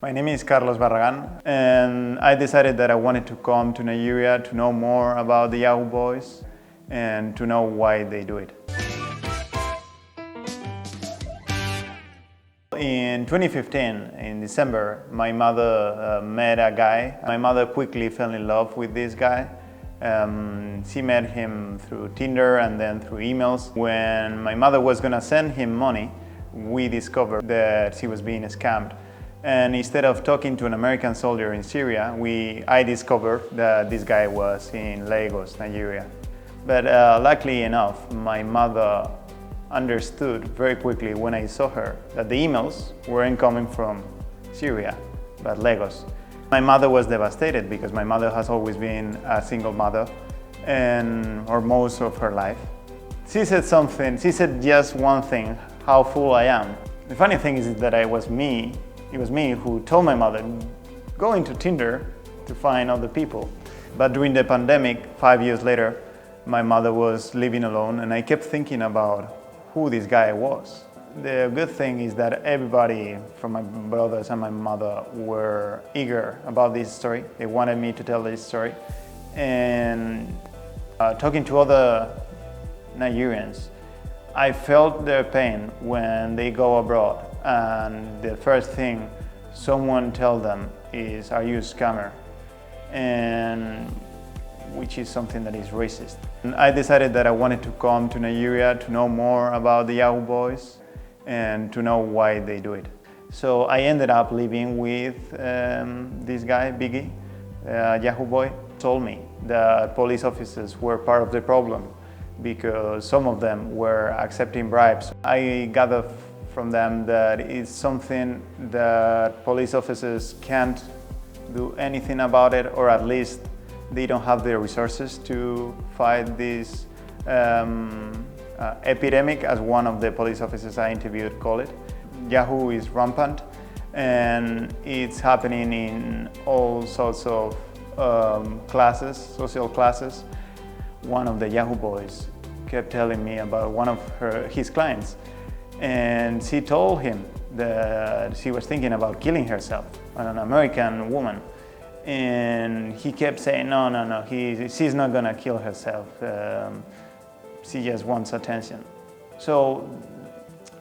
My name is Carlos Barragan, and I decided that I wanted to come to Nigeria to know more about the Yahoo Boys and to know why they do it. In 2015, in December, my mother met a guy. My mother quickly fell in love with this guy. She met him through Tinder and then through emails. When my mother was gonna send him money, we discovered that she was being scammed. And instead of talking to an American soldier in Syria, I discovered that this guy was in Lagos, Nigeria. But luckily enough, my mother understood very quickly when I saw her that the emails weren't coming from Syria, but Lagos. My mother was devastated because my mother has always been a single mother or most of her life. She said just one thing, how fool I am. The funny thing is that it was me who told my mother, go into Tinder to find other people. But during the pandemic, 5 years later, my mother was living alone and I kept thinking about who this guy was. The good thing is that everybody from my brothers and my mother were eager about this story. They wanted me to tell this story. And talking to other Nigerians, I felt their pain when they go abroad and the first thing someone tells them is, are you a scammer? And which is something that is racist. And I decided that I wanted to come to Nigeria to know more about the Yahoo Boys and to know why they do it. So I ended up living with this guy, Biggie, Yahoo Boy. Told me that police officers were part of the problem because some of them were accepting bribes. I gathered from them that it's something that police officers can't do anything about it, or at least they don't have the resources to fight this epidemic, as one of the police officers I interviewed called it. Yahoo is rampant and it's happening in all sorts of classes, social classes. One of the Yahoo Boys kept telling me about one of his clients, and she told him that she was thinking about killing herself, an American woman. And he kept saying, no, she's not gonna kill herself. She just wants attention. So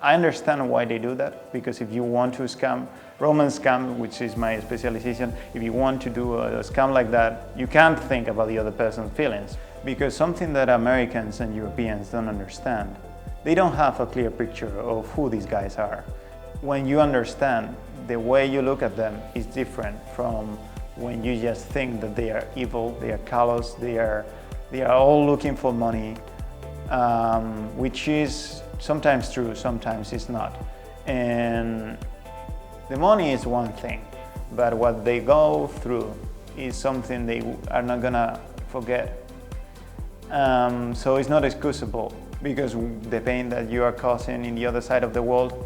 I understand why they do that, because if you want to scam, romance scam, which is my specialization, if you want to do a scam like that, you can't think about the other person's feelings. Because something that Americans and Europeans don't understand, they don't have a clear picture of who these guys are. When you understand, the way you look at them is different from when you just think that they are evil, they are callous, they are all looking for money, which is sometimes true, sometimes it's not. And the money is one thing, but what they go through is something they are not gonna forget. So it's not excusable, because the pain that you are causing in the other side of the world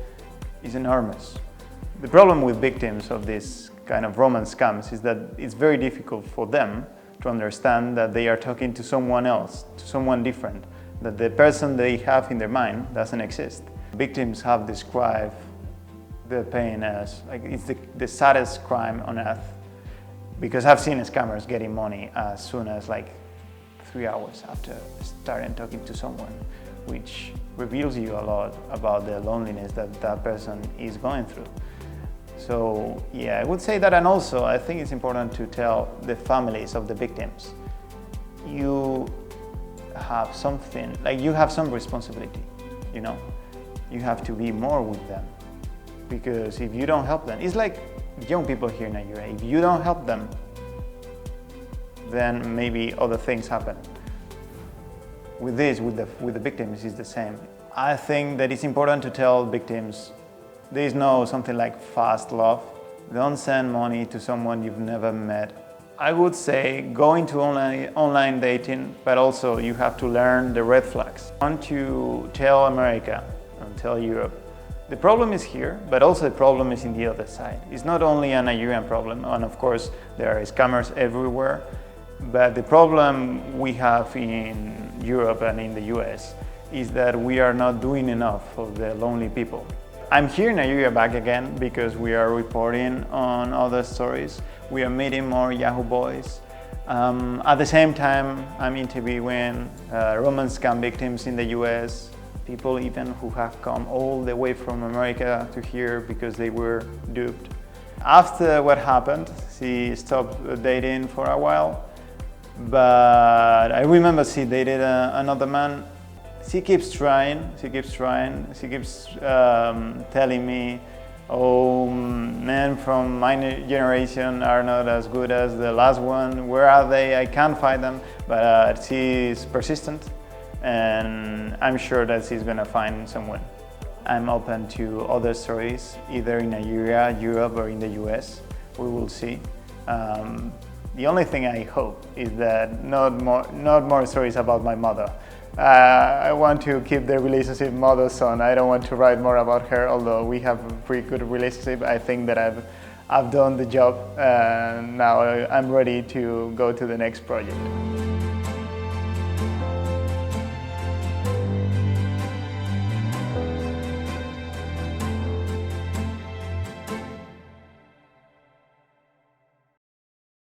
is enormous. The problem with victims of this kind of romance scams is that it's very difficult for them to understand that they are talking to someone else, to someone different, that the person they have in their mind doesn't exist. Victims have described the pain as like it's the saddest crime on earth, because I've seen scammers getting money as soon as like 3 hours after starting talking to someone, which reveals you a lot about the loneliness that that person is going through. So yeah, I would say that, and also I think it's important to tell the families of the victims, you have something, like you have some responsibility, you know? You have to be more with them, because if you don't help them, it's like young people here in Nigeria, if you don't help them, then maybe other things happen. With the victims, it's the same. I think that it's important to tell victims there is no something like fast love. Don't send money to someone you've never met. I would say go into online dating, but also you have to learn the red flags. I want to tell America and tell Europe, the problem is here, but also the problem is in the other side. It's not only a Nigerian problem, and of course there are scammers everywhere, but the problem we have in Europe and in the US is that we are not doing enough for the lonely people. I'm here in Nigeria back again because we are reporting on other stories. We are meeting more Yahoo boys. At the same time, I'm interviewing romance scam victims in the US, people even who have come all the way from America to here because they were duped. After what happened, she stopped dating for a while, but I remember she dated another man. She keeps trying, she keeps telling me, oh, men from my generation are not as good as the last one. Where are they? I can't find them. But she's persistent, and I'm sure that she's gonna find someone. I'm open to other stories, either in Nigeria, Europe, or in the US. We will see. The only thing I hope is that not more stories about my mother. I want to keep the relationship mother-son. I don't want to write more about her, although we have a pretty good relationship. I think that I've done the job, and now I'm ready to go to the next project.